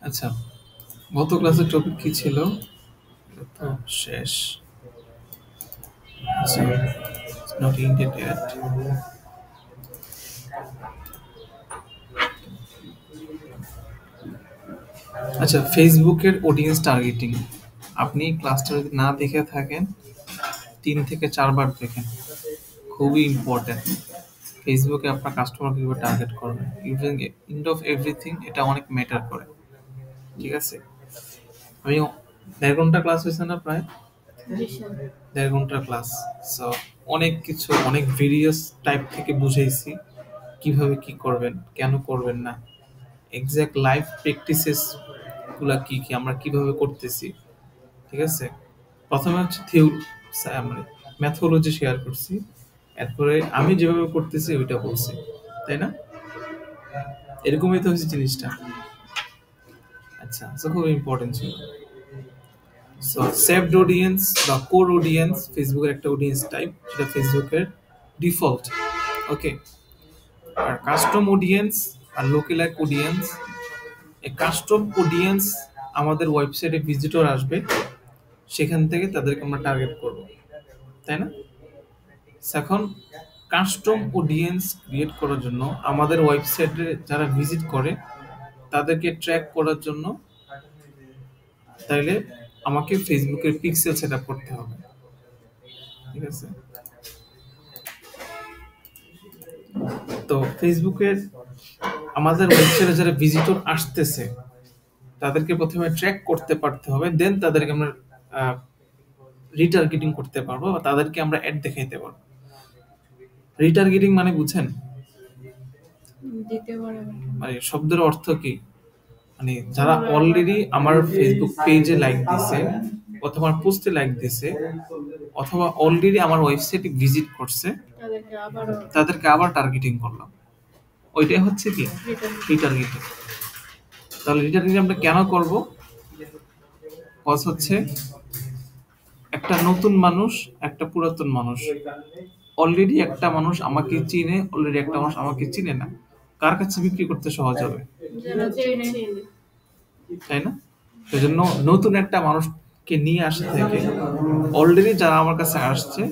আচ্ছা, গত ক্লাসের টপিক কি ছিল? এটা তো শেষ। আচ্ছা, not ended yet. আচ্ছা, ফেসবুকের অডিয়েন্স টার্গেটিং। আপনি ক্লাসটা যদি না দেখে থাকেন 3 থেকে 4 বার দেখেন, খুবই ইম্পর্টেন্ট। ফেসবুকে আপনার কাস্টমার কিভাবে টার্গেট করবেন, ইউজিং এন্ড অফ এভরিথিং, এটা অনেক ম্যাটার করে। ঠিক আছে, আমি 1.5 ঘন্টা ক্লাস হয়েছে না, প্রায় 1.5 ঘন্টার ক্লাস। সো অনেক কিছু, অনেক ভেরিয়াস টাইপ থেকে বুঝাইছি কিভাবে কি করবেন, কেন করবেন না, এক্সাক্ট লাইফ প্র্যাকটিসেস গুলা কি কি আমরা কিভাবে করতেছি। ঠিক আছে, প্রথমে হচ্ছে থিওরি, মানে ম্যাথোলজি শেয়ার করছি, এরপরে আমি যেভাবে করতেছি ওইটা বলছি, তাই না? এরকমই তো হচ্ছে জিনিসটা। আচ্ছা, তো খুব ইম্পর্টেন্ট ছিল। সো সেভড অডিয়েন্স বা কোর অডিয়েন্স ফেসবুকের একটা অডিয়েন্স টাইপ, সেটা ফেসবুকের ডিফল্ট। ওকে, আর কাস্টম অডিয়েন্স আর লোকেলাইক অডিয়েন্স। এই কাস্টম অডিয়েন্স আমাদের ওয়েবসাইটে ভিজিটর আসবে, সেখান থেকে তাদেরকে আমরা টার্গেট করব, তাই না? এখন কাস্টম অডিয়েন্স ক্রিয়েট করার জন্য আমাদের ওয়েবসাইটে যারা ভিজিট করে তাদেরকে ট্র্যাক করার জন্য তাইলে আমাকে ফেসবুকের পিক্সেল সেট আপ করতে হবে। ঠিক আছে, তো ফেসবুকের আমাদের ওয়েবসাইটে যারা ভিজিটর আসতেছে তাদেরকে প্রথমে ট্র্যাক করতে পারতে হবে, দেন তাদেরকে আমরা রিটার্গেটিং করতে পারবো বা তাদেরকে আমরা অ্যাড দেখাইতে পারবো। রিটার্গেটিং মানে বুঝেন? মানে শব্দের অর্থ কি? মানে যারা অলরেডি আমার ফেসবুক পেজে লাইক দিছে অথবা পোস্টে লাইক দিছে অথবা অলরেডি আমার ওয়েবসাইটে ভিজিট করছে, তাদেরকে আবার টার্গেটিং করলাম। ওইটাই হচ্ছে কি রিটার্গেটিং। তাহলে রিটার্গেটিং আমরা কেন করব? কজ হচ্ছে একটা নতুন মানুষ, একটা পুরাতন মানুষ, অলরেডি একটা মানুষ আমাকে চিনে, অলরেডি একটা মানুষ আমাকে চিনে না, কার কাছে বিক্রি করতে সহজ হবে? তাই না? সেজন্য নতুন একটা মানুষকে নিয়ে আসা থেকে অলরেডি যারা আমার কাছে আসছে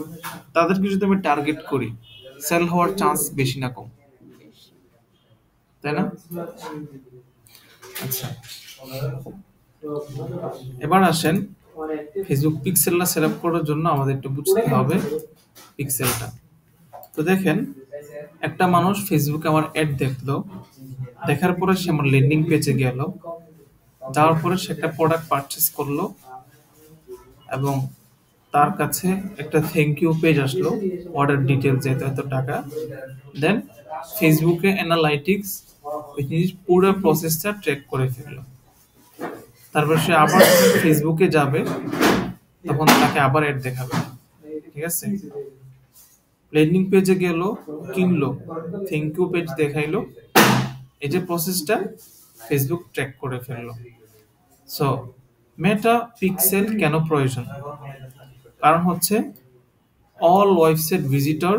তাদেরকে যদি আমি টার্গেট করি, সেল হওয়ার চান্স বেশি না কম? তাই না? আচ্ছা, এবার আসেন ফেসবুক পিক্সেলটা সেট আপ করার জন্য আমাদের একটু বুঝতে হবে পিক্সেলটা। তো দেখেন, একটা মানুষ ফেসবুকে আমার অ্যাড দেখলো, দেখার পরে সে আমার ল্যান্ডিং পেজে গেল, যাওয়ার পরে সে একটা প্রোডাক্ট পারচেস করলো এবং তার কাছে একটা থ্যাংক ইউ পেজ আসলো, অর্ডার ডিটেলস যেতে এত টাকা। দেন ফেসবুকে অ্যানালাইটিক্স ওই জিনিস পুরো প্রসেসটা ট্র্যাক করে ফেললো। তারপর সে আবার ফেসবুকে যাবে, তখন তাকে আবার অ্যাড দেখাবে। ঠিক আছে, ল্যান্ডিং পেজে গেল, কিনলো, থ্যাংক ইউ পেজ দেখাইলো, এই যে প্রসেসটা ফেসবুক ট্র্যাক করে ফেললো। সো মেটা পিক্সেল কেন প্রয়োজন? কারণ হচ্ছে all website visitor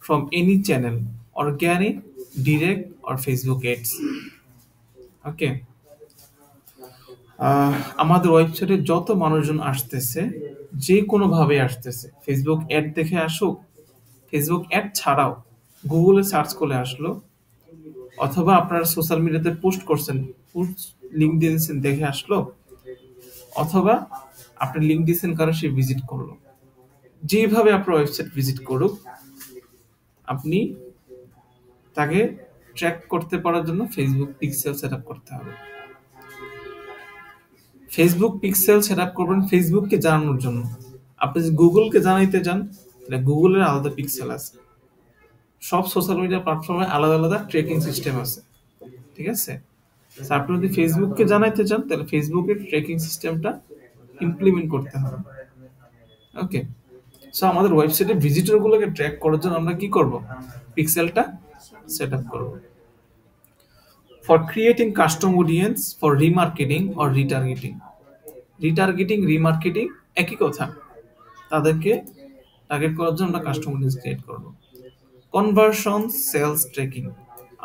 from any channel, organic, direct or Facebook ads. ওকে, আমাদের ওয়েবসাইটে যত মানুষজন আসতেছে, যে কোনো ভাবে আসতেছে, ফেসবুক অ্যাড দেখে আসুক, ফেসবুক অ্যাড ছাড়াও গুগলে সার্চ করে আসলো, অথবা আপনারা সোশ্যাল মিডিয়াতে পোস্ট করছেন, পোস্ট লিঙ্ক দিয়ে দিয়েছেন দেখে আসলো, অথবা আপনি লিঙ্ক দিয়েছেন কারণ সে ভিজিট করলো, যেভাবে আপনার ওয়েবসাইট ভিজিট করুক, আপনি তাকে ট্র্যাক করতে পারার জন্য ফেসবুক পিক্সেল সেট আপ করতে হবে। ফেসবুক পিক্সেল সেট আপ করবেন ফেসবুককে জানানোর জন্য। আপনি যদি গুগলকে জানাইতে চান তাহলে গুগলের আলাদা পিক্সেল আছে, সব সোশ্যাল মিডিয়া প্ল্যাটফর্মে আলাদা আলাদা ট্র্যাকিং সিস্টেম আছে। ঠিক আছে, আপনি যদি ফেসবুককে জানাইতে চান তাহলে ফেসবুকের ট্র্যাকিং সিস্টেমটা ইমপ্লিমেন্ট করতে হবে। ওকে, সো আমাদের ওয়েবসাইটে ভিজিটরগুলোকে ট্র্যাক করার জন্য আমরা কি করব? পিক্সেলটা সেট আপ করব। For creating custom audience for remarketing or retargeting, retargeting, remarketing একই কথা। তাদেরকে টার্গেট করার জন্য আমরা কাস্টমার লিস্ট ক্রিয়েট করবো। কনভার্সন, সেলস ট্র্যাকিং,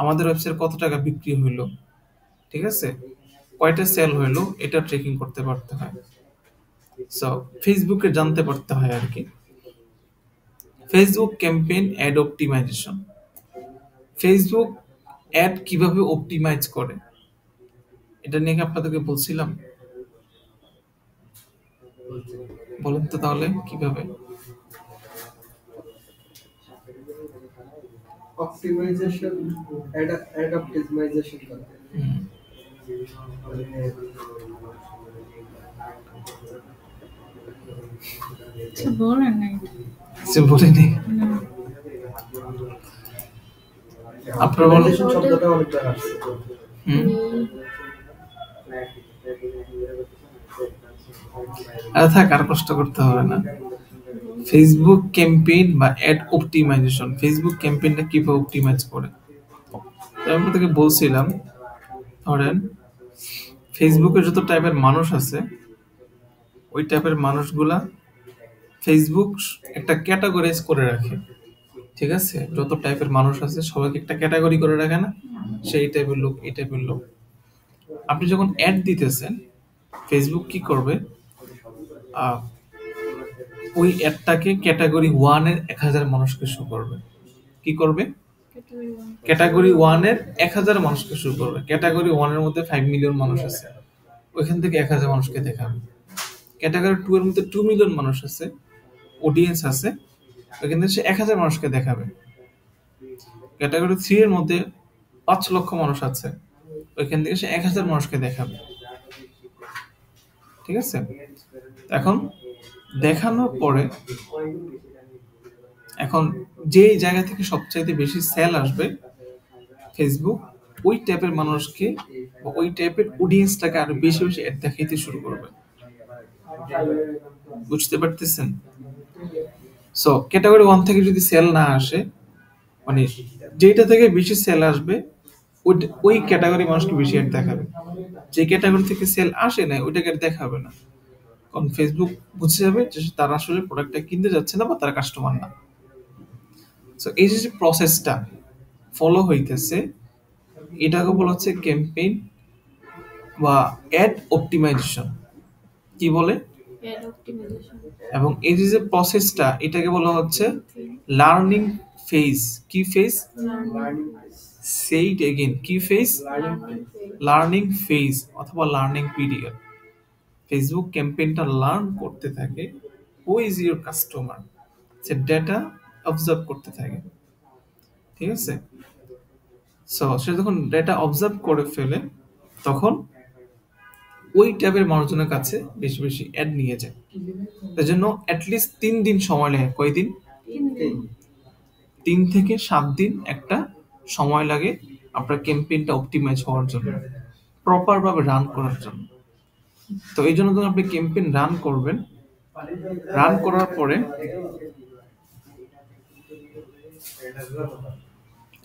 আমাদের ওয়েবসাইট কত টাকা বিক্রি হইলো, ঠিক আছে, কয়টা সেল হইলো, এটা ট্রেকিং করতে পারতে হয়। সো ফেসবুকে জানতে পারতে হয় আর কি। Facebook campaign ad optimisation, Facebook ad কিভাবে অপটিমাইজ করে এটা নিয়ে কি আপনাদেরকে বলছিলাম? বলুন তো তাহলে কিভাবে। অপটিমাইজেশন, অ্যাড অপটিমাইজেশন করে। হুম, মানে কিছু বলেন নাই। সে বলিনি, না, আপনারা বলুন। অপটিমাইজেশন শব্দটা অনেকবার আসছে। হুম, এই আরে থাক, আর কষ্ট করতে হবে না। ফেসবুক ক্যাম্পেইন বা অ্যাড অপটিমাইজেশন, ফেসবুক ক্যাম্পেইনটা কিভাবে অপটিমাইজ করে। তো আমি আপনাদেরকে বলছিলাম, ধরেন ফেসবুকে যত টাইপের মানুষ আছে, ওই টাইপের মানুষগুলা ফেসবুক একটা ক্যাটাগরাইজ করে রাখে, ঠিক আছে। যত টাইপের মানুষ আছে সবাইকে একটা ক্যাটাগরি করে রাখে না, সেই টাইপের লোক, এই টাইপের লোক। আপনি যখন অ্যাড দিতেছেন, ফেসবুক কি করবে, আহ, ওই অ্যাডটাকে ক্যাটাগরি 1-এর 1000 মানুষকে শো করবে। কি করবে? category one. ক্যাটাগরি 1-এর 1000 মানুষকে শো করবে। ক্যাটাগরি 1-এর মধ্যে 5 মিলিয়ন মানুষ আছে, ওইখান থেকে 1000 মানুষকে দেখাবে। ক্যাটাগরি 2 এর মধ্যে 2 মিলিয়ন মানুষ আছে, অডিয়েন্স আছে, ওইখান থেকে সে 1000 মানুষকে দেখাবে। ক্যাটাগরি 3 এর মধ্যে 5 লক্ষ মানুষ আছে, ওইখান থেকে সে 1000 মানুষকে দেখাবে, ঠিক আছে। এখন দেখানোর পরে, এখন যেই জায়গা থেকে সবচাইতে বেশি সেল আসবে, ফেসবুক ওই টাইপের মানুষকে বা ওই টাইপের অডিয়েন্সটাকে আরো বেশি বেশি অ্যাড দেখাইতে শুরু করবে। বুঝতে পারতেছেন? সো ক্যাটাগরি 1 থেকে যদি সেল না আসে, মানে যেটা থেকে বেশি সেল আসবে, ওই ক্যাটাগরি মানুষকে বেশি অ্যাড দেখাবে। যে ক্যাটাগরি থেকে সেল আসে না, ওইটাকে আর দেখাবে না, কারণ ফেসবুক বুঝে যাবে যে তারা আসলে প্রোডাক্টটা কিনতে যাচ্ছে না বা তারা কাস্টমার না। সো এই যে প্রসেসটা ফলো হইতেছে, এটাকে বলা হচ্ছে ক্যাম্পেইন বা অ্যাড অপটিমাইজেশন। কি বলে? Ad optimization. এবং এই যে প্রসেসটা, এটাকে বলা হচ্ছে লার্নিং ফেজ। কি ফেজ? Learning সে ইট এগেইন, কি ফেজ? phase. লার্নিং ফেজ অথবা লার্নিং পিরিয়ড। ফেসবুক ক্যাম্পেইনটা লার্ন করতে থাকে who is your customer, say data observe করতে থাকে, ঠিক আছে। সো সে যখন ডেটা অবজার্ভ করে ফেলে, তখন ওই টাইপের মানুষজনের কাছে বেশি বেশি অ্যাড নিয়ে যায়। তার জন্য অ্যাটলিস্ট 3 দিন সময় লাগে। কয়দিন? 3 দিন। 3 থেকে 7 দিন একটা সময় লাগে আপনার ক্যাম্পেইনটা অপটিমাইজ হওয়ার জন্য, প্রপার ভাবে রান করার জন্য। তো এই জন্য যখন আপনি ক্যাম্পেইন রান করবেন, রান করার পরে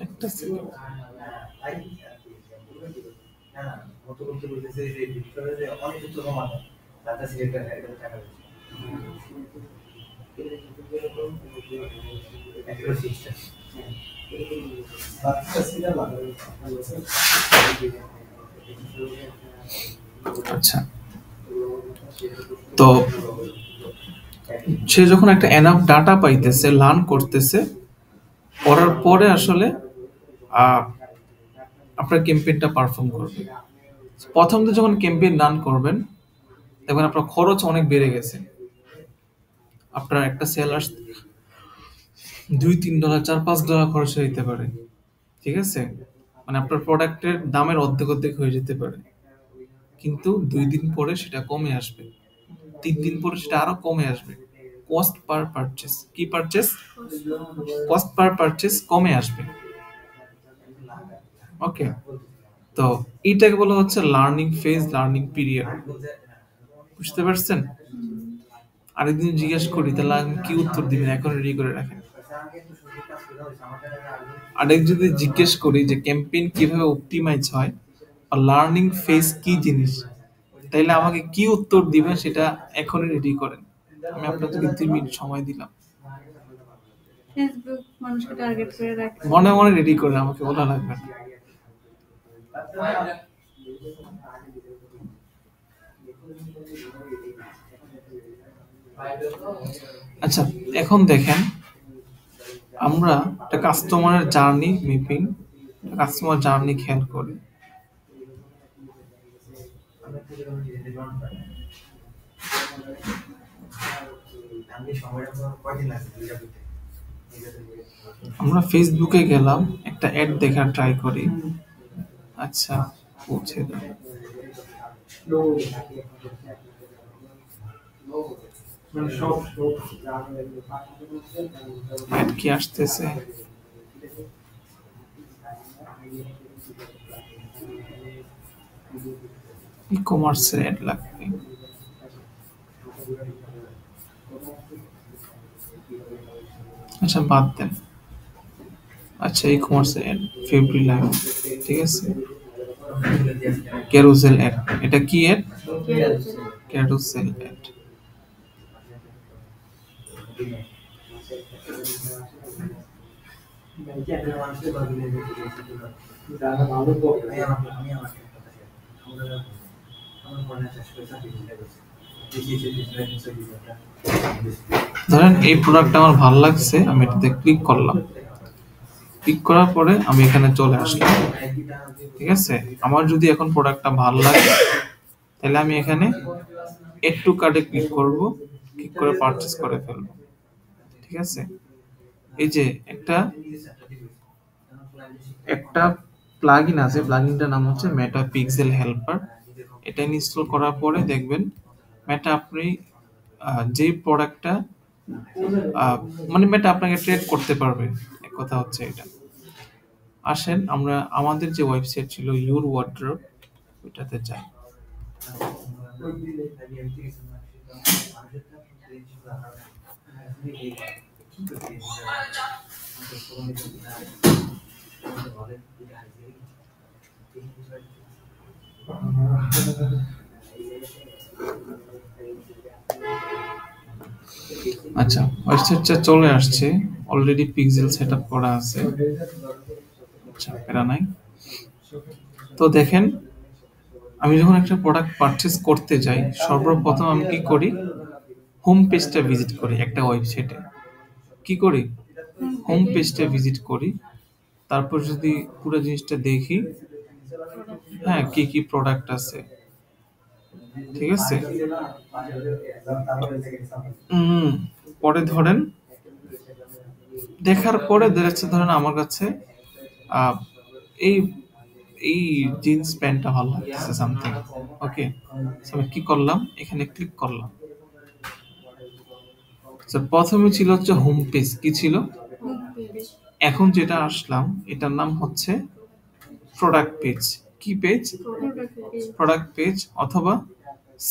একটা সেকেন্ড, আচ্ছা। তো সে যখন একটা এনাফ ডাটা পাইতেছে, লার্ন করতেছে, করার পরে আসলে আহ, আপনার ক্যাম্পেইনটা পারফর্ম করবে। প্রথম তো যখন ক্যাম্পেইন রান করবেন, দেখবেন আপনার খরচ অনেক বেড়ে গেছে। আপনার একটা সেল আসতে $2-3, $4-5 খরচ হয়ে যেতে পারে, ঠিক আছে। মানে আপনার প্রোডাক্টের দামের অর্ধেক অর্ধেক হয়ে যেতে পারে, কিন্তু 2 দিন পরে সেটা কমে আসবে, 3 দিন পরে সেটা আরো কমে আসবে। কস্ট পার পারচেস, কি পারচেস? কস্ট পার পারচেস কমে আসবে। ওকে, তো এইটাকে বলা হচ্ছে লার্নিং ফেজ, লার্নিং পিরিয়ড। বুঝতে পারছেন? আরেকদিন জিজ্ঞেস করি, তাহলে আপনি কি উত্তর দিবেন? এখন রেডি করে রাখেন। আরেক যদি জিজ্ঞেস করি যে ক্যাম্পেইন কিভাবে অপটিমাইজ হয়, আর লার্নিং ফেজ কি জিনিস, তাইলে আমাকে কি উত্তর দিবেন সেটা এখনই রেডি করেন। আমি আপনাদেরকে 2 মিনিট সময় দিলাম। ফেসবুক মানুষকে টার্গেট করে রাখছে। মনে মনে রেডি করেন, আমাকে বলা লাগবে না। আচ্ছা, এখন দেখেন আমরা একটা কাস্টমারের জার্নি ম্যাপিং, কাস্টমার জার্নি খেয়াল করি। আমরা ফেসবুকে গেলাম, একটা অ্যাড দেখার ট্রাই করি। আচ্ছা, পৌঁছে দাও। অ্যাড কি আসতেছে? ই কমার্সের অ্যাড লাগবে। আচ্ছা, বাদ দেন। আচ্ছা, ই কমার্সের অ্যাড, ফেব্রি লাইভ, ঠিক আছে। ক্যারুসেল অ্যাড, এটা কি অ্যাড? ক্যারুসেল অ্যাড। ধরেন এই প্রোডাক্টটা আমার ভালো লাগছে, আমি এটাতে ক্লিক করলাম। ক্লিক করার পরে আমি এখানে চলে আসলাম, ঠিক আছে। আমার যদি এখন প্রোডাক্টটা ভালো লাগে তাহলে আমি এখানে এড টু কার্টে ক্লিক করব, ক্লিক করে পারচেজ করে ফেলবো, ঠিক আছে। এই যে একটা একটা প্লাগইন আছে, প্লাগইনটার নাম হচ্ছে মেটা পিক্সেল হেল্পার। এটা ইনস্টল করার পরে দেখবেন মেটা আপনি যে প্রোডাক্টটা মানে মেটা আপনাকে ট্রেড করতে পারবে, এক কথা হচ্ছে এটা। আসেন আমরা আমাদের যে ওয়েবসাইট ছিল ইউর ওয়ার্ড্রোব, ওইটাতে যাই। আচ্ছা, ওয়েবসাইটটা চলে আসছে, অলরেডি পিক্সেল সেটআপ করা আছে। আচ্ছা, প্যারা নাই। তো দেখেন আমি যখন একটা প্রোডাক্ট পারচেজ করতে যাই, সর্বপ্রথম আমি কি করি, হোম পেজটা ভিজিট করি একটা ওয়েবসাইটে। কি করি? হোম পেজটা ভিজিট করি। তারপর যদি পুরো জিনিসটা দেখি, হ্যাঁ, কি কি প্রোডাক্ট আছে, ঠিক আছে। পরে ধরেন দেখার পরে দেখা ধরেন আমার কাছে আহ, এই এই জিন্স প্যান্টটা ভালো লাগছে সামথিং, ওকে। আমি কি করলাম, এখানে ক্লিক করলাম। So, প্রথমে ছিল হচ্ছে হোম পেজ, কি ছিল? Home page. এখন যেটা আসলাম এটার নাম হচ্ছে প্রোডাক্ট পেজ। কি page? Product page. Product page অথবা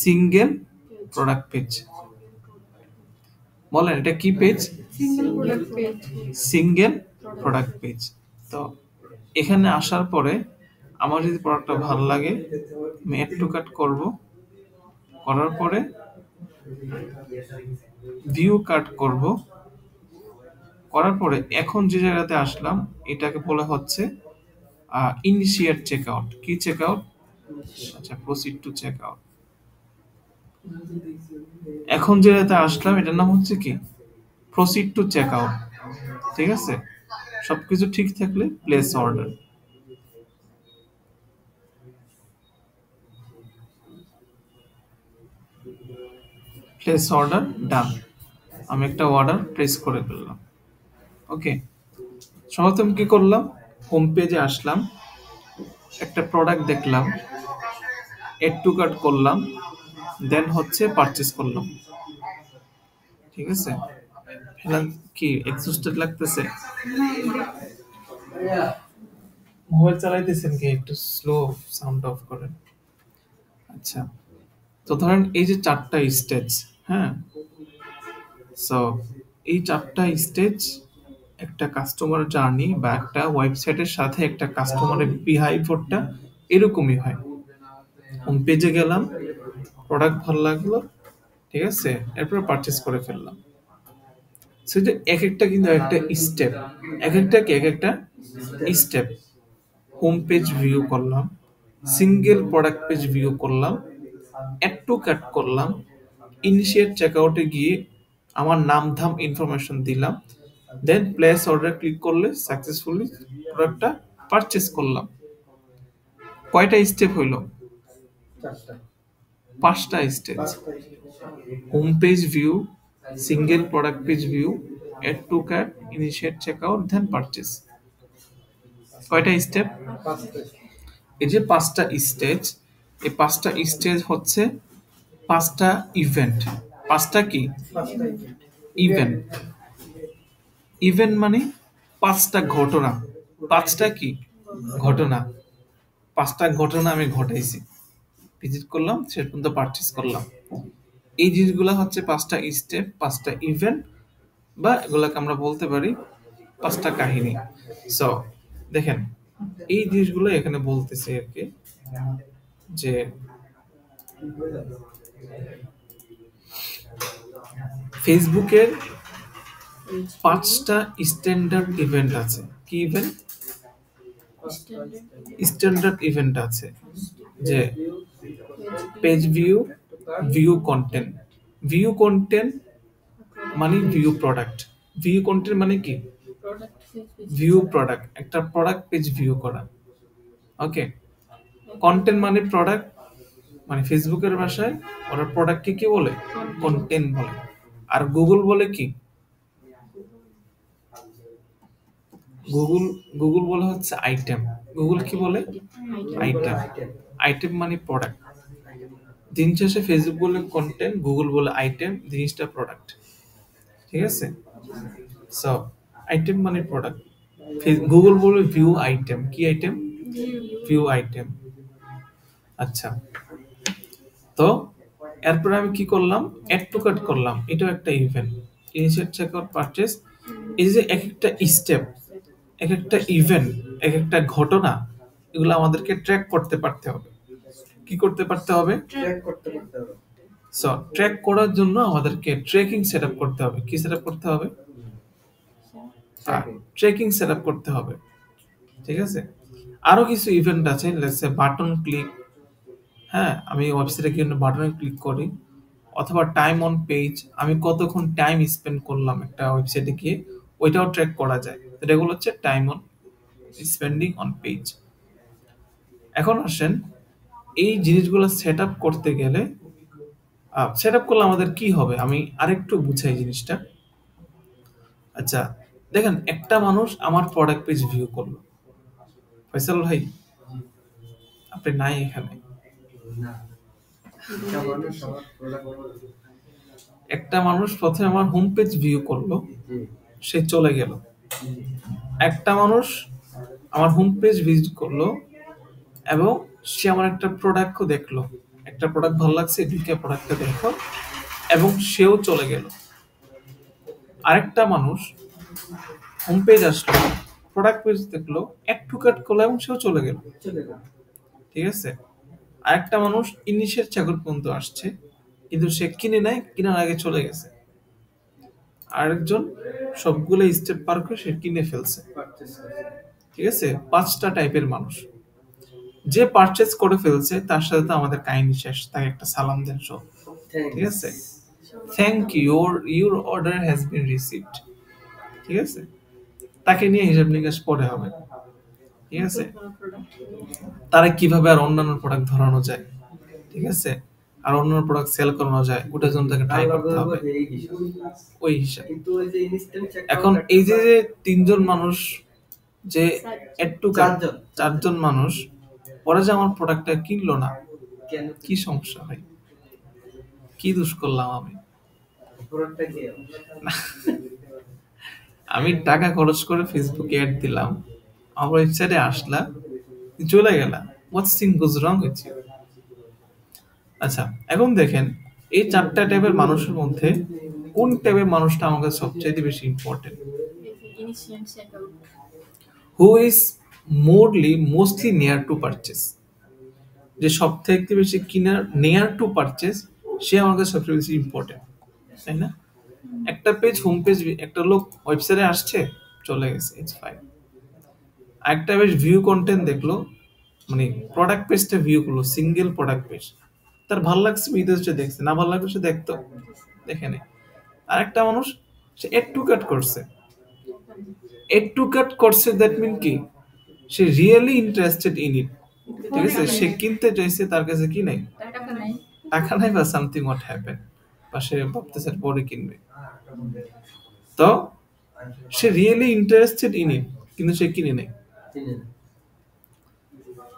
সিঙ্গেল প্রোডাক্ট পেজ। বলেন এটা কি page? Single product page. Single product page. তো এখানে আসার পরে আমার যদি প্রোডাক্টটা ভালো লাগে আমি অ্যাড টু কার্ট করব, করার পরে ভিউ কার্ট করব, করার পরে এখন যে জায়গাতে আসলাম এটাকে বলা হচ্ছে ইনিশিয়েট চেকআউট। কি চেকআউট? আচ্ছা, প্রসিড টু চেকআউট। এখন যে জায়গাতে আসলাম এটার নাম হচ্ছে কি, প্রসিড টু চেকআউট, ঠিক আছে। সবকিছু ঠিক থাকলে প্লেস অর্ডার। প্লেস অর্ডার ডান। আমি একটা অর্ডার প্লেস করে ফেললাম, ওকে। সর্বপ্রথম কি করলাম, হোম পেজে আসলাম, একটা প্রোডাক্ট দেখলাম, এড টু কার্ট করলাম, দেন হচ্ছে পারচেজ করলাম, ঠিক আছে। কি এক্সস্টেড লাগতেছে? মোবাইল চালাইতেছেন কি? একটু স্লো সাউন্ড অফ করেন। আচ্ছা, তো ধরেন এই যে 4টা স্টেজ, হ্যাঁ। সো এই 4টা স্টেজ একটা কাস্টমার জার্নি বা একটা ওয়েবসাইটের সাথে একটা কাস্টমারের বিহেভিয়ারটা এরকমই হয়। হোম পেজে গেলাম, প্রোডাক্ট ভালো লাগলো, ঠিক আছে, এরপর পারচেস করে ফেললাম। সেটা এক একটা কিন্তু একটা স্টেপ, এক একটা কি এক একটা স্টেপ। হোম পেজ ভিউ করলাম, সিঙ্গেল প্রোডাক্ট পেজ ভিউ করলাম, অ্যাড টু কার্ট করলাম, ইনিশিয়েট চেকআউটে গিয়ে আমার নাম ধাম ইনফরমেশন দিলাম, দেন প্লেস অর্ডার ক্লিক করলে সাকসেসফুলি প্রোডাক্টটা পারচেস করলাম। কয়টা স্টেপ হইল? চারটা, 5টা স্টেজ। পাঁচটা home page view, single product page view, add to cart, initiate checkout, then purchase. কয়টা স্টেপ? পাঁচটা এই যে 5টা স্টেজ, এই 5টা স্টেজ হচ্ছে 5টা ইভেন্ট। 5টা কি পাঁচটা ইভেন্ট? ইভেন্ট মানে 5টা ঘটনা। 5টা কি ঘটনা? 5টা ঘটনা আমি ঘটাইছি, ভিজিট করলাম, শেষ পর্যন্ত পারচেস করলাম। এই জিনিসগুলো হচ্ছে 5টা স্টেপ, 5টা ইভেন্ট, বা এগুলাকে আমরা বলতে পারি 5টা কাহিনী। সো দেখেন, এই জিনিসগুলো এখানে বলতেছে আর কি, যে ফেসবুকের 5টা স্ট্যান্ডার্ড ইভেন্ট আছে। কি ইভেন্ট? স্ট্যান্ডার্ড ইভেন্ট আছে, যে page view, view content. View content মানে ভিউ প্রোডাক্ট। ভিউ কন্টেন্ট মানে কি? ভিউ প্রোডাক্ট, একটা প্রোডাক্ট পেজ ভিউ করা। ওকে, কন্টেন্ট মানে প্রোডাক্ট, মানে ফেসবুকের ভাষায় ওরা প্রোডাক্টকে কি বলে? কন্টেন্ট বলে। আর গুগল বলে কি? গুগল গুগল বলে হচ্ছে আইটেম। গুগল কি বলে? আইটেম। আইটেম মানে প্রোডাক্ট। দিন শেষে ফেসবুক বলে কন্টেন্ট, গুগল বলে আইটেম, জিনিসটা প্রোডাক্ট। ঠিক আছে? সো আইটেম মানে প্রোডাক্ট, গুগল বলে ভিউ আইটেম। কি আইটেম? View item. আচ্ছা, তো এরপর আমি কি করলাম? অ্যাড টু কার্ট করলাম, এটাও একটা ইভেন্ট। Initiate checkout, purchase. এই যে এক একটা স্টেপ, এক একটা ইভেন্ট, এক একটা ঘটনা, এগুলো আমাদেরকে ট্র্যাক করতে পারতে হবে। কি করতে পারতে হবে? ট্র্যাক করতে পারতে হবে। সো ট্র্যাক করার জন্য আমাদেরকে ট্র্যাকিং সেটআপ করতে হবে। কি সেটআপ করতে হবে? ট্র্যাকিং সেটআপ করতে হবে। ঠিক আছে? আরো কিছু ইভেন্ট আছে, লেটস সে বাটন ক্লিক। হ্যাঁ, আমি ওয়েবসাইটে গিয়ে বাটনে ক্লিক করি, অথবা টাইম অন পেজ, আমি কতক্ষণ টাইম স্পেন্ড করলাম একটা ওয়েবসাইটে গিয়ে, ওইটাও ট্র্যাক করা যায়। এগুলো হচ্ছে time on spending on page. এখন আসেন, এই জিনিসগুলো সেট আপ করতে গেলে, সেট আপ করলে আমাদের কি হবে আমি আরেকটু বুঝাই জিনিসটা। আচ্ছা, দেখেন, একটা মানুষ আমার প্রোডাক্ট পেজ ভিউ করলো। ফয়সাল ভাই, আপনি নাই এখানে। একটা মানুষ আমার প্রোডাক্ট, একটা মানুষ প্রথমে আমার হোম পেজ ভিউ করলো, সে চলে গেল। একটা মানুষ আমার হোম পেজ ভিজিট করলো এবং সে আমার একটা প্রোডাক্টও দেখলো, একটা প্রোডাক্ট ভালো লাগছে, ঢুকে প্রোডাক্টটা দেখো, এবং সেও চলে গেল। আরেকটা মানুষ হোম পেজ আসলো, প্রোডাক্ট পেজ দেখলো, অ্যাড টু কার্ট করলো এবং সেও চলে গেল। চলে গেল। ঠিক আছে? আরেকটা মানুষ ইনিশিয়েট চেকআউট পর্যন্ত আসছে, কিন্তু সে কিনে নাই, কেনার আগে চলে গেছে। আরেকজন সবগুলো স্টেপ পার করে সে কিনে ফেলছে। পারচেজ করতে। ঠিক আছে? 5টা টাইপের মানুষ। যে পারচেজ করে ফেলছে তার সাথে তো আমাদের কাহিনী শেষ, তাকে একটা সালাম দেন সব। ঠিক আছে? Thank you, your order has been received. ঠিক আছে? তাকে নিয়ে হিসাব নিকাশ পরে হবে। ঠিক আছে? তারা কিভাবে আর অন্যান্য প্রোডাক্ট ধরানো যায়, ঠিক আছে, আর অন্যান্য প্রোডাক্ট সেল করানো যায়, ওটার জন্য তাকে ট্রাই করতে হবে, ওই হিসাব। কিন্তু ওই যে ইনস্ট্যান্ট চেকআউট, এখন এই যে যে 3জন মানুষ, যে অ্যাড টু কার্ট, চারজন। 4জন মানুষ, ওরা যে আমার প্রোডাক্টটা কিনলো না, কেন কি সমস্যা ভাই? কি দোষ করলাম আমি? প্রোডাক্টটা কি? আমি টাকা খরচ করে ফেসবুকে অ্যাড দিলাম, আমার ওয়েবসাইটে আসলা, চলে গেলা, what's thing goes wrong with you? আচ্ছা, এখন দেখেন, এই 4টা টাইপের মানুষের মধ্যে কোন টাইপের মানুষটা আমার কাছে সবচেয়ে বেশি important? Initial checkout. Who is mostly near to purchase? যে সবথেকে বেশি নেয়ার টু পারচেজ, সে আমার কাছে সবচেয়ে বেশি ইম্পর্টেন্ট, তাই না? একটা পেজ, হোম পেজ, একটা লোক ওয়েবসাইটে আসছে, চলে গেছে, ইটস ফাইন। একটা পেজ ভিউ কন্টেন্ট দেখলো, মানে প্রোডাক্ট পেজটা ভিউ করলো, সিঙ্গেল প্রোডাক্ট পেজ, তার ভালো লাগছে বিদেশে দেখছে, না ভালো লাগছে সে দেখতো, দেখে নেই। আর একটা মানুষ, সে এড টু কাট করছে, এড টু কাট করছে, দ্যাট মিন কি, সে রিয়েলি ইন্টারেস্টেড ইন ইট, ঠিক আছে? সে কিনতে চাইছে, তার কাছে কি নাই, টাকা নাই। টাকা নাই, বা সামথিং হোয়াট হ্যাপেন, বা সে ভাবতেছে পরে কিনবে, তো সে রিয়েলি ইন্টারেস্টেড ইন ইট, কিন্তু সে কিনে নেই।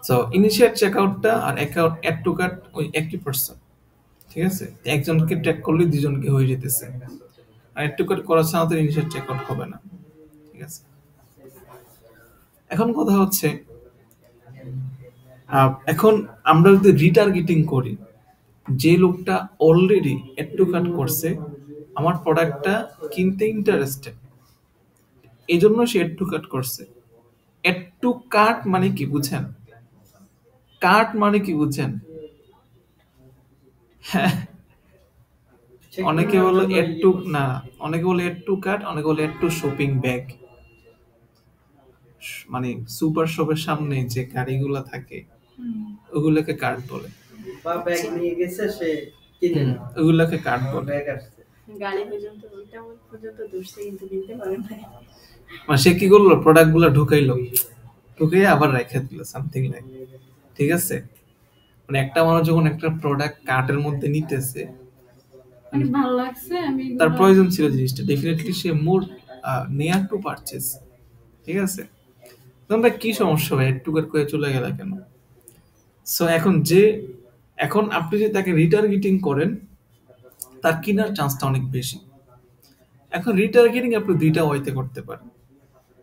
সো ইনিশিয়েট চেকআউটটা আর অ্যাকাউন্ট অ্যাড টু কার্ট ওই একই পার্সন, ঠিক আছে? একজনকে ট্যাগ করলে দুজনকে হয়ে যেতেছে, আর অ্যাড টু কার্ট করার ছাড়া তো ইনিশিয়েট চেকআউট হবে না, ঠিক আছে? এখন কথা হচ্ছে, এখন আমরা যদি রিটার্গেটিং করি, যে লোকটা অলরেডি অ্যাড টু কার্ট করছে, আমার প্রোডাক্টটা কিনতে ইন্টারেস্টেড, এই জন্য সে অ্যাড টু কার্ট করছে। অ্যাড টু কার্ট মানে কি বুঝেন? কার্ট মানে কি বুঝেন? হ্যাঁ, অনেকে বলে এড টু, না, অনেকে বলে এড টু কার্ট, অনেকে বলে এড টু শপিং ব্যাগ, মানে সুপার শপের সামনে যে গাড়িগুলো থাকে ওগুলোকে কার্ট বলে, বা ব্যাগ নিয়ে গেছে সে কিনে না, ওগুলোকে কার্ট বলে। ব্যাগ আসছে, গাড়ি পর্যন্ত ওইটা পর্যন্ত দূরছে, কিন্তু কিনতে পারে না। মানে সে কি করলো, প্রোডাক্ট গুলো ঢুকাইলো, ঢুকাইয়ে আবার রেখে দিল, সামথিং লাইক, ঠিক আছে? মানে একটা মানুষ যখন একটা প্রোডাক্ট কার্টের মধ্যে নিতেছে, মানে ভালো লাগছে, আমি তার প্রয়োজন ছিল জিনিসটা, definitely say more near to purchase, ঠিক আছে? তোমরা কি সমস্যা ভাই, একটু করে চলে গেল কেন? সো এখন আপনি যদি তাকে রিটার্গেটিং করেন, তার কেনার চান্সটা অনেক বেশি। এখন রিটার্গেটিং আপনি দুইটা ওয়েতে করতে পারেন।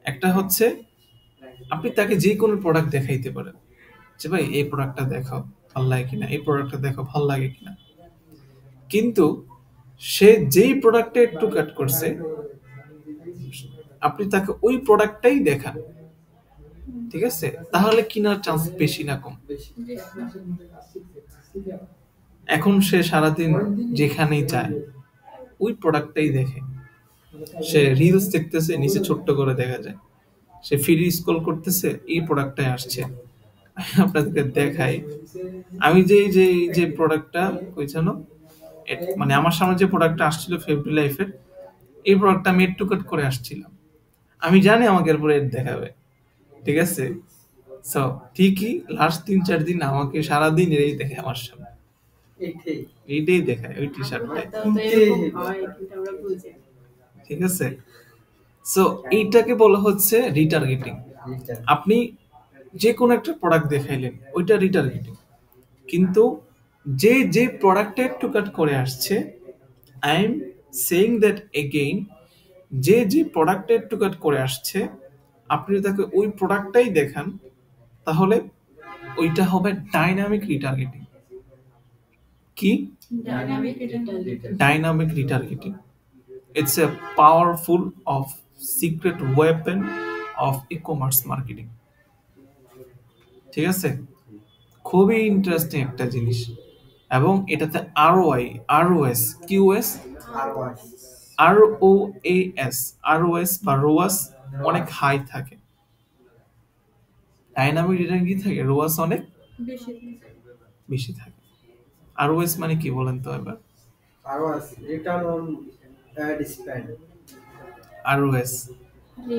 একটা হচ্ছে আপনি তাকে যে কোনো প্রোডাক্ট দেখাইতে পারেন, যে ভাই এই প্রোডাক্টটা দেখাও, ভালো লাগে কিনা, এই প্রোডাক্টটা দেখো, ভালো লাগে কিনা। কিন্তু সে যেই প্রোডাক্টটা একটু কাট করছে, আপনি তাকে ওই প্রোডাক্টটাই দেখান, ঠিক আছে? তাহলে কেনার চান্স বেশি না কম? এখন সে সারাদিন যেখানেই যায় ওই প্রোডাক্টটাই দেখে, সে রিলস দেখতেছে, নিচে ছোট্ট করে দেখা যায়, সে ফিড স্ক্রল করতেছে, এই প্রোডাক্টটাই আসছে। আপনাদেরকে দেখাই, আমি যে প্রোডাক্টটা কইছেন, মানে আমার সামনে যে প্রোডাক্টটা আসছিল ফেব্রি লাইফের, এই প্রোডাক্টটা আমি এড টু কাট করে আসছিলাম, আমি জানি আমাকে এরপরে এড দেখাবে, ঠিক আছে? সো ঠিকই লাস্ট 3-4 দিন আমাকে সারাদিন এই দেখে আমার সামনে, এইটাই দেখায় ওই টি শার্টটাই, ঠিক আছে? সো এইটাকে বলা হচ্ছে রিটার্গেটিং। আপনি যে কোনো একটা প্রোডাক্ট দেখাইলেন, ওইটা রিটার্গেটিং, কিন্তু যে প্রোডাক্টে একটু কাট করে আসছে, I am saying that again, যে প্রোডাক্টে একটু কাট করে আসছে, আপনি যদি তাকে ওই প্রোডাক্টটাই দেখান, তাহলে ওইটা হবে ডাইনামিক রিটার্গেটিং। কি? Dynamic retargeting. It's a powerful of secret weapon of e-commerce marketing. ঠিক আছে? খুবই ইন্টারেস্টিং একটা জিনিস, এবং এটাতে ROI, ROS, QS, ROAS, ROS বা ROAS অনেক হাই থাকে। ডাইনামিক রিটার্ন কি থাকে? ROAS অনেক বেশি থাকে। ROS মানে কি বলেন তো এবার? ROAS, return on ad spend. ROS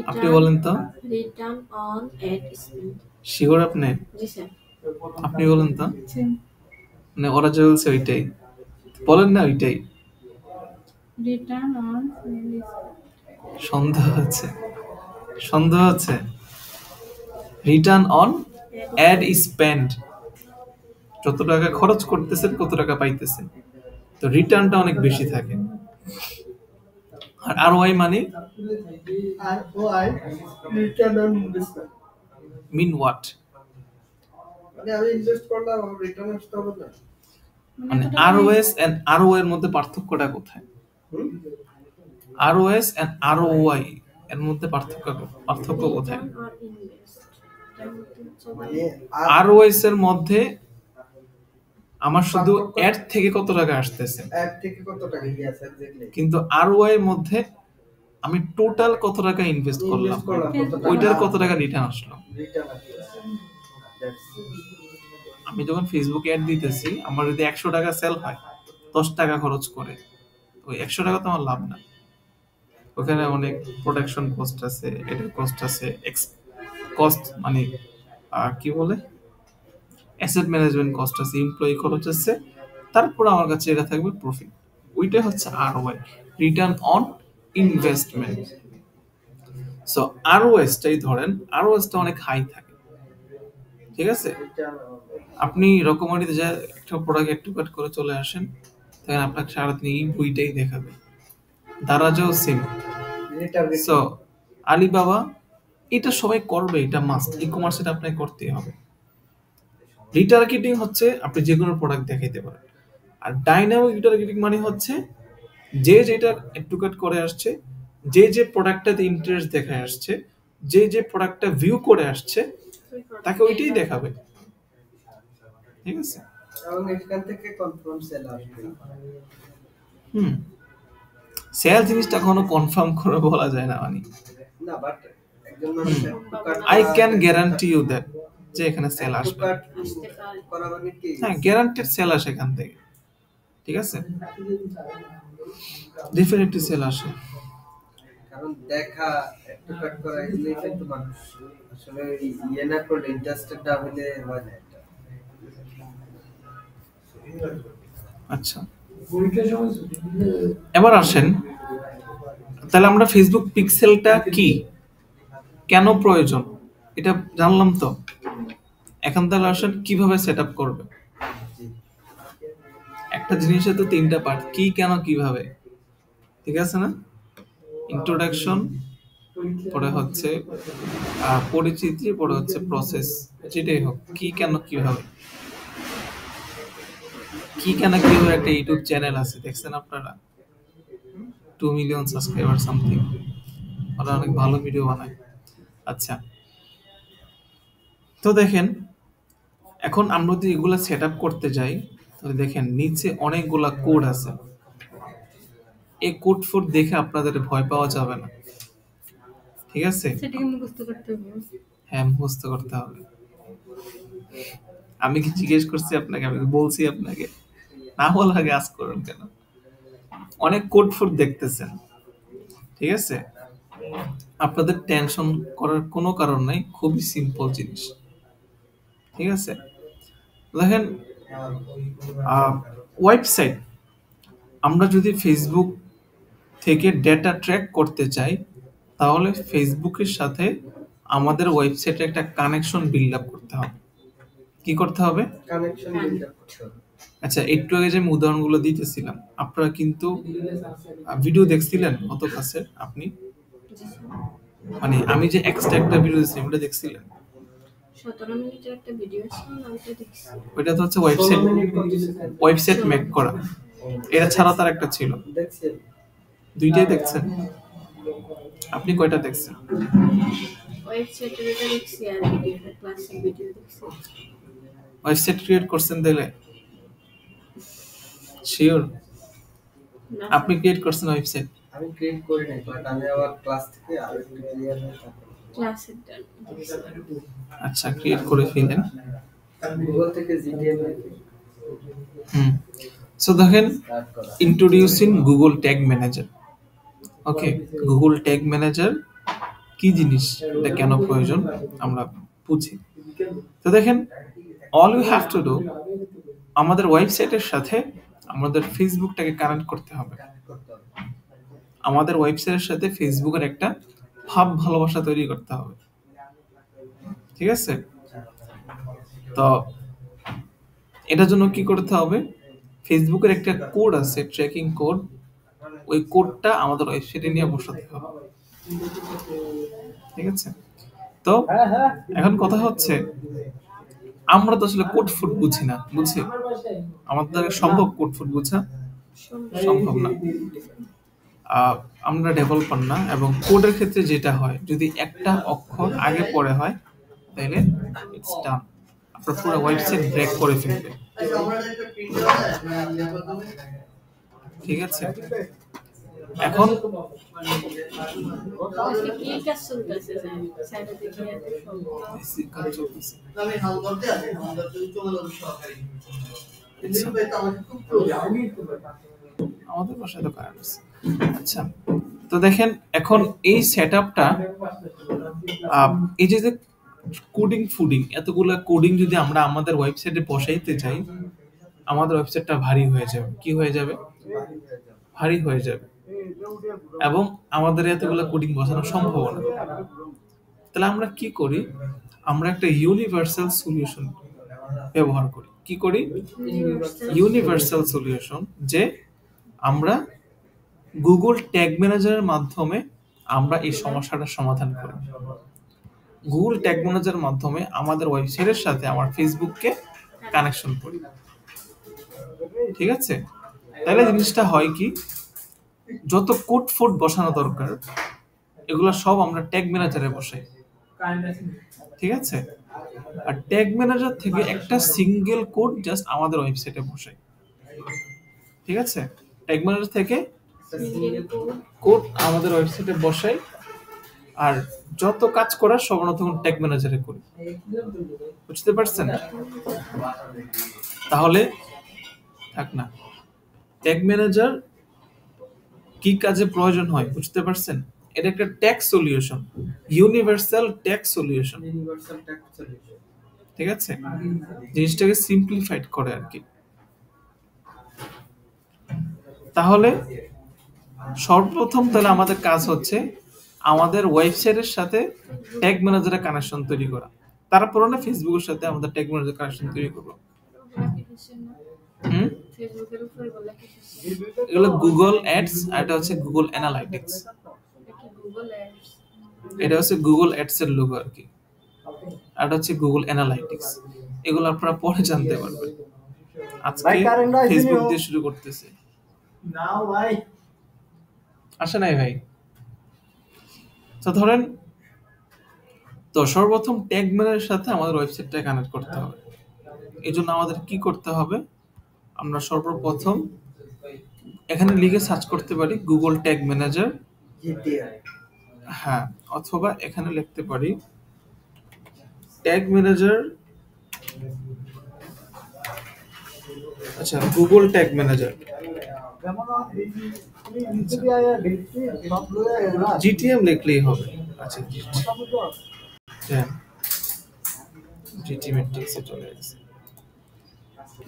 আপনি বলেন তো? Return on ad spend. Sure আপনি? জি স্যার। আপনি বলেন তো? মানে ওরা যে বলছে ওইটাই বলেন না, ওইটাই। রিটার্ন অন সন্দেহ হচ্ছে রিটার্ন অন অ্যাড স্পেন্ড, যত টাকা খরচ করতেছেন কত টাকা পাইতেছেন, তো রিটার্নটা অনেক বেশি থাকে। আর ROI মানে ROI, return on investment. Mean what? মানে আমি ইনভেস্ট করলাম, আমার রিটার্ন আসতে হবে না? মানে ROS এন্ড ROI এর মধ্যে পার্থক্যটা কোথায়? ROS এন্ড ROI এর মধ্যে পার্থক্য কোথায়? মানে ROS এর মধ্যে আমার শুধু অ্যাড থেকে কত টাকা আসতেছে, অ্যাড থেকে কত টাকা ইয়েস এক্স্যাক্টলি কিন্তু আরওআই এর মধ্যে আমি টোটাল কত টাকা ইনভেস্ট করলাম, ইনভেস্ট করলাম কত টাকা ওইটার কত টাকা রিটার্ন আসলো। রিটার্ন আসছে দ্যাটস আমি যখন ফেসবুকে অ্যাড দিতেছি, আমার যদি 100 টাকা সেল হয়, 10 টাকা খরচ করে, ওই 100 টাকা তো আমার লাভ না। ওখানে অনেক প্রোডাকশন কস্ট আছে, এটার কস্ট আছে, কস্ট মানে কি বলে, অ্যাসেট ম্যানেজমেন্ট কস্ট আছে, এমপ্লয়ি খরচ আছে, তারপর আমার কাছে এটা থাকবে প্রফিট। ওইটাই হচ্ছে ROI, return on investment. So আরওএসটাই ধরেন, আরওএসটা অনেক হাই থাকে, ঠিক আছে। আপনি রকমারিতে যা একটা প্রোডাক্ট একটু কাট করে চলে আসেন, তখন আপনাকে সারাদিন এই বইটাই দেখাবে। দারাজও সেম। সো আলিবাবা, এটা সবাই করবে, এটা মাস্ট, ই কমার্স এটা আপনাকে করতেই হবে। রিটার্গেটিং হচ্ছে আপনি যে কোনো প্রোডাক্ট দেখাইতে পারেন, আর ডাইনামিক রিটার্গেটিং মানে হচ্ছে যে যেটা একটু কাট করে আসছে, যে যে প্রোডাক্টটাতে ইন্টারেস্ট দেখায় আসছে, যে যে প্রোডাক্টটা ভিউ করে আসছে, তাকে ওইটাই দেখাবে, ঠিক আছে। এবং এখান থেকে কনফার্ম সেল আসবে হুম, সেল জিনিসটা কখনো কনফার্ম করে বলা যায় না, মানে না বাট একজন মানুষ I can guarantee you that যে এখানে সেল আসবে, আসতে পারে। করা মানে কি হ্যাঁ গ্যারান্টেড সেল আসে এখান থেকে, ঠিক আছে, ডেফিনেটলি সেল আসে। কারণ দেখা একটু কাট করা এগুলোই কিন্তু মানুষ আসলে ইয়ে না করলে ইন্টারেস্টেড না হলে হয় না এটা আচ্ছা, এবার আসেন তাহলে আমরা ফেসবুক পিক্সেলটা কি, কেন প্রয়োজন, এটা জানলাম তো। এখন তাহলে আসেন কিভাবে সেট আপ করবে। জি একটা জিনিসের তো 3টা পার্ট, কি, কেন, কিভাবে, ঠিক আছে না। ইন্ট্রোডাকশন, পরে হচ্ছে পরিচিতি, পরে হচ্ছে প্রসেস, যেটাই হোক, কি, কেন, কিভাবে। কি, কেন, কিভাবে একটা ইউটিউব চ্যানেল আছে, দেখছেন আপনারা, 2 মিলিয়ন সাবস্ক্রাইবার সামথিং, ওরা অনেক ভালো ভিডিও বানায়। আচ্ছা, তো দেখেন এখন আমরা যদি এগুলা সেট আপ করতে যাই, তাহলে দেখেন নিচে অনেকগুলা কোড আছে। এই কোড ফোড দেখে আপনাদের ভয় পাওয়া যাবে না, ঠিক আছে। সেটাকে মুখস্থ করতে হবে। হ্যাঁ, মুখস্থ করতে হবে। আমি কি জিজ্ঞেস করছি আপনাকে, আমি কি বলছি আপনাকে, না বলার আগে আজ করুন কেন। অনেক কোড ফোড দেখতেছেন, ঠিক আছে, আপনাদের টেনশন করার কোনো কারণ নাই, খুবই সিম্পল জিনিস, ঠিক আছে। দেখেন ওয়েবসাইট, আমরা যদি ফেসবুক থেকে ডেটা ট্র্যাক করতে চাই, তাহলে ফেসবুকের সাথে আমাদের ওয়েবসাইটে একটা কানেকশন বিল্ড আপ করতে হবে। কি করতে হবে? কানেকশন বিল্ড আপ করতে হবে আচ্ছা, একটু আগে যে আমি উদাহরণগুলো দিতেছিলাম, আপনারা কিন্তু ভিডিও দেখছিলেন অত কাছে, আপনি মানে আমি যে এক্সট্রা একটা ভিডিও দিচ্ছিলাম ওটা দেখছিলেন? 17 মিনিটের একটা ভিডিও ছিল, আমি ওটা দেখছি। ওইটা তো হচ্ছে ওয়েবসাইট মেক করা, এটা ছাড়া তার একটা ছিল, দেখছেন দুইটাই দেখছেন। আপনি কয়টা দেখছেন? ওয়েবসাইটের এটা দেখছি, আর ভিডিওটা ক্লাসের ভিডিও দেখছি। ওয়েবসাইট ক্রিয়েট করছেন তাহলে? শিওর না, আপনি ক্রিয়েট করছেন ওয়েবসাইট? আমি ক্রিয়েট করি নাই বাট আমি আবার ক্লাস থেকে আর একটু ক্লিয়ার হয়ে তারপর ক্লাসেরটা দেখছি। আচ্ছা, ক্রিয়েট করে ফেলেন। গুগল থেকে জিটিএমএল সো দেখেন, স্টার্ট করা introducing Google tag manager. Okay, Google tag manager কি জিনিস, এটা কেন প্রয়োজন আমরা বুঝি। তো দেখেন, all you have to do, আমাদের ওয়েবসাইটের সাথে আমাদের ফেসবুকটাকে কানেক্ট করতে হবে। করতে হবে আমাদের ওয়েবসাইটের সাথে ফেসবুকের একটা ভাব ভালোবাসা তৈরি করতে হবে, ঠিক আছে। তো এটার জন্য কি করতে হবে, ফেসবুকের একটা কোড আছে, ট্র্যাকিং কোড, ওই কোডটা আমাদের ওয়েবসাইটে নিয়ে বসাতে হবে, ঠিক আছে। তো এখন কথা হচ্ছে, আমরা তো আসলে কোড ফুড বুঝি না, বুঝি আমাদের দ্বারা সম্ভব কোড ফুড বোঝা? সম্ভব না। আমরা ডেভেলপার না, এবং কোডের ক্ষেত্রে যেটা হয়, যদি একটা অক্ষর আগে পরে হয় তাহলে ইটস ডান, আপনার পুরো ওয়েবসাইট ব্রেক করে ফেলবে। ঠিক আছে, এখন আজকে কি কাজ চলতেছে সাইডে দেখে বেসিক কাজ চলতেছে। আমাদের বাসায় তো কারেন্ট আছে। আচ্ছা, তো দেখেন এখন এই সেটআপটা, এই যে কোডিং ফুডিং, এতগুলা কোডিং যদি আমরা আমাদের ওয়েবসাইটে বসাইতে চাই, আমাদের ওয়েবসাইটটা ভারী হয়ে যাবে। কি হয়ে যাবে? ভারী হয়ে যাবে, এবং আমাদের এতগুলা কোডিং বসানো সম্ভব না। তাহলে আমরা কি করি? আমরা একটা ইউনিভার্সাল সলিউশন ব্যবহার করি। কি করি? ইউনিভার্সাল সলিউশন, যে আমরা গুগল ট্যাগ ম্যানেজারের মাধ্যমে আমরা এই সমস্যাটার সমাধান করি। গুগল ট্যাগ ম্যানেজারের মাধ্যমে আমাদের ওয়েবসাইটের সাথে আমার ফেসবুককে কানেকশন করি। ঠিক আছে, তাহলে জিনিসটা হয় কি, যত কোড ফোড বসানো দরকার এগুলো সব আমরা ট্যাগ ম্যানেজারে বসাই। ঠিক আছে, আর ট্যাগ ম্যানেজার থেকে একটা সিঙ্গেল কোড জাস্ট আমাদের ওয়েবসাইটে বসাই। ঠিক আছে, ট্যাগ ম্যানেজার থেকে কোড আমাদের ওয়েবসাইটে বসাই, আর যত কাজ করার সব আমরা তখন ট্যাগ ম্যানেজারে করি। বুঝতে পারছেন? তাহলে থাক না, ট্যাগ ম্যানেজার কি কাজে প্রয়োজন হয় বুঝতে পারছেন? এটা একটা tag solution, universal tag solution. ঠিক আছে, জিনিসটাকে সিম্পলিফাইড করে আর কি। তাহলে সর্বপ্রথম তাহলে আমাদের কাজ হচ্ছে আমাদের ওয়েবসাইটের সাথে ট্যাগ ম্যানেজারের কানেকশন তৈরি করা। তারপর না ফেসবুকের সাথে আমাদের ট্যাগ ম্যানেজার কানেকশন তৈরি করবো। ফেসবুকের উপরে বলা কি এগুলো গুগল অ্যাডস, আর এটা হচ্ছে গুগল অ্যানালাইটিক্স। গুগল অ্যাডস, এটা হচ্ছে গুগল অ্যাডস এর লোগো আর কি, আর এটা হচ্ছে গুগল অ্যানালাইটিক্স। এগুলো আপনারা পরে জানতে পারবেন। আজকে ফেসবুক দিয়ে শুরু করতেছে। আসে নাই ভাই? তো ধরেন, তো সর্বপ্রথম ট্যাগ ম্যানেজারের সাথে আমাদের ওয়েবসাইটটা কানেক্ট করতে হবে। এই জন্য আমাদের কি করতে হবে? আমরা সর্বপ্রথম এখানে লিখে সার্চ করতে পারি গুগল ট্যাগ ম্যানেজার, হ্যাঁ, অথবা এখানে লিখতে পারি ট্যাগ ম্যানেজার। আচ্ছা, গুগল ট্যাগ ম্যানেজার, জিটিএম লিখলেই হবে। আচ্ছা, জিটি ম্যাট্রিক্সে চলে গেছে।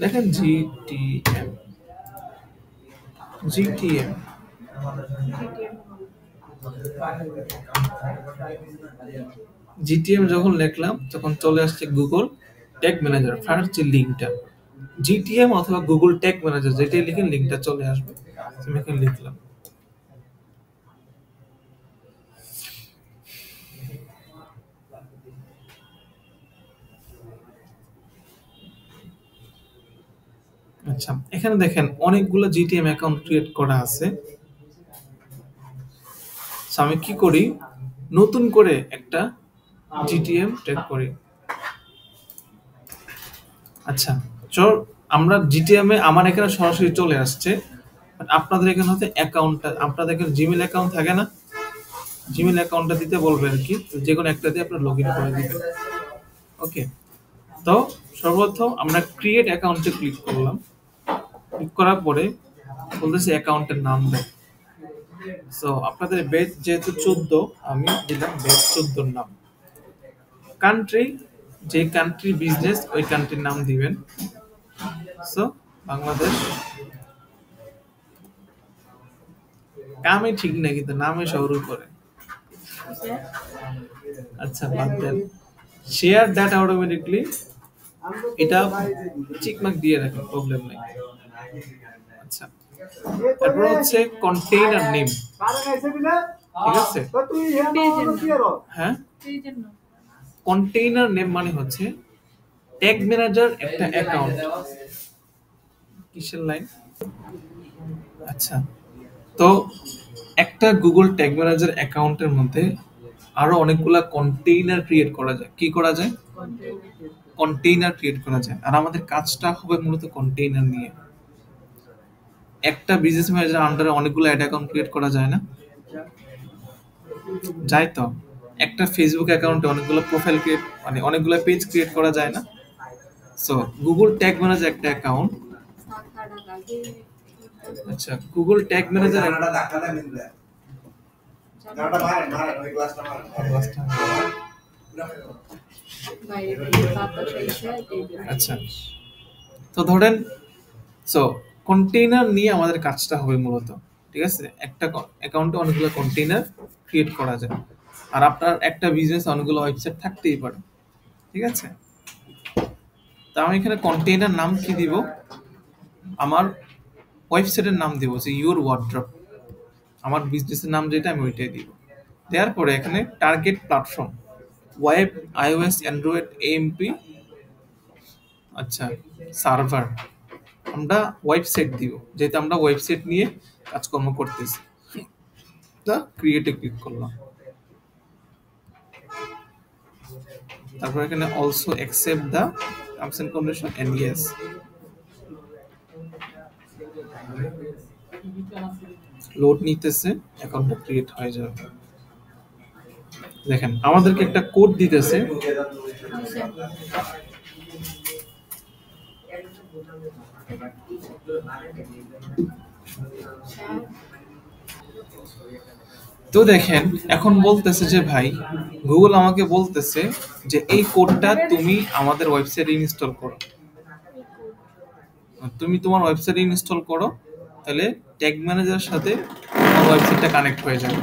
দেখেন জিটিএম, জিটিএম জিটিএম যখন লিখলাম তখন চলে আসছে গুগল ট্যাগ ম্যানেজার। ফার্স্ট যে লিঙ্কটা জিটিএম অথবা গুগল ট্যাগ ম্যানেজার, যেটাই লিখেন লিঙ্কটা চলে আসবে। আমি এখানে লিখলাম। আচ্ছা, এখানে দেখেন অনেকগুলো জিটিএম অ্যাকাউন্ট ক্রিয়েট করা আছে। আমি কি করি, নতুন করে একটা জিটিএম ট্যাগ করি। আচ্ছা, চল আমরা জিটিএম এ আমার এখানে সরাসরি চলে আসছে, আপনাদের এখানে হচ্ছে অ্যাকাউন্টটা, আপনাদের এখানে জিমেল অ্যাকাউন্ট থাকে না, জিমেল অ্যাকাউন্টটা দিতে বলবে আর কি, যে কোনো একটা দিয়ে আপনারা লগইন করে দিবেন। ওকে, তো সর্বপ্রথম আমরা ক্রিয়েট অ্যাকাউন্টে ক্লিক করলাম। ক্লিক করার পরে বলতেছে অ্যাকাউন্টের নাম দেয়। সো আপনাদের ব্যাচ যেহেতু 14, আমি দিলাম ব্যাচ 14 নাম। কান্ট্রি, যে কান্ট্রি বিজনেস ওই কান্ট্রির নাম দিবেন। সো বাংলাদেশ। কামে ঠিক না, কিন্তু নামে শুরু করে। আচ্ছা, বাদ দেন। শেয়ার দ্যাট অটোমেটিকলি, এটা চিকমার্ক দিয়ে রাখেন, প্রবলেম নেই। আচ্ছা, তারপর হচ্ছে কন্টেইনার নেম। ঠিক আছে, হ্যাঁ, কন্টেইনার নেম মানে হচ্ছে ট্যাগ ম্যানেজার একটা অ্যাকাউন্ট। কিসের লাইন? আচ্ছা, তো একটা গুগল ট্যাগ ম্যানেজার অ্যাকাউন্টের মধ্যে আরো অনেকগুলা কন্টেইনার ক্রিয়েট করা যায়। কি করা যায়? কন্টেইনার ক্রিয়েট করা যায়, আর আমাদের কাজটা হবে মূলত কন্টেইনার নিয়ে। একটা বিজনেস ম্যানেজার আন্ডারে অনেকগুলো অ্যাড অ্যাকাউন্ট ক্রিয়েট করা যায় না? যায় তো। একটা ফেসবুক অ্যাকাউন্টে অনেকগুলো প্রোফাইল ক্রিয়েট, মানে অনেকগুলো পেজ ক্রিয়েট করা যায় না? সো গুগল ট্যাগ ম্যানেজার একটা অ্যাকাউন্ট। আচ্ছা, গুগল ট্যাগ ম্যানেজার আচ্ছা, তো ধরেন সো কন্টেইনার নিয়ে আমাদের কাজটা হবে মূলত, ঠিক আছে? একটা অ্যাকাউন্টে অনেকগুলো কন্টেইনার ক্রিয়েট করা যায়, আর আপনার একটা বিজনেস অনেকগুলো ওয়েবসাইট থাকতেই পারে, ঠিক আছে? তা আমি এখানে কন্টেইনার নাম কি দিব? আমার ওয়েবসাইটের নাম দিব যে ইউর ওয়ার্ড্রপ। আমার বিজনেসের নাম যেটা আমি ওইটাই দিব। দেওয়ার পরে এখানে target platform web, iOS, Android, AMP, আচ্ছা সার্ভার। আমরা ওয়েবসাইট দিব, যেহেতু আমরা ওয়েবসাইট নিয়ে কাজকর্ম করতেছি। তা ক্রিয়েটে ক্লিক করলাম, তারপর এখানে also accept the terms and condition and yes. Load নিতেছে, অ্যাকাউন্টটা ক্রিয়েট হয়ে যাবে। দেখেন আমাদেরকে একটা কোড দিতেছে, তো দেখেন এখন বলতেছে যে ভাই গুগল আমাকে বলতেছে যে এই কোডটা তুমি আমাদের ওয়েবসাইটে ইনস্টল করো। তুমি তোমার ওয়েবসাইটে ইনস্টল করো, তাহলে ট্যাগ ম্যানেজারের সাথে তোমার ওয়েবসাইটটা কানেক্ট হয়ে যাবে।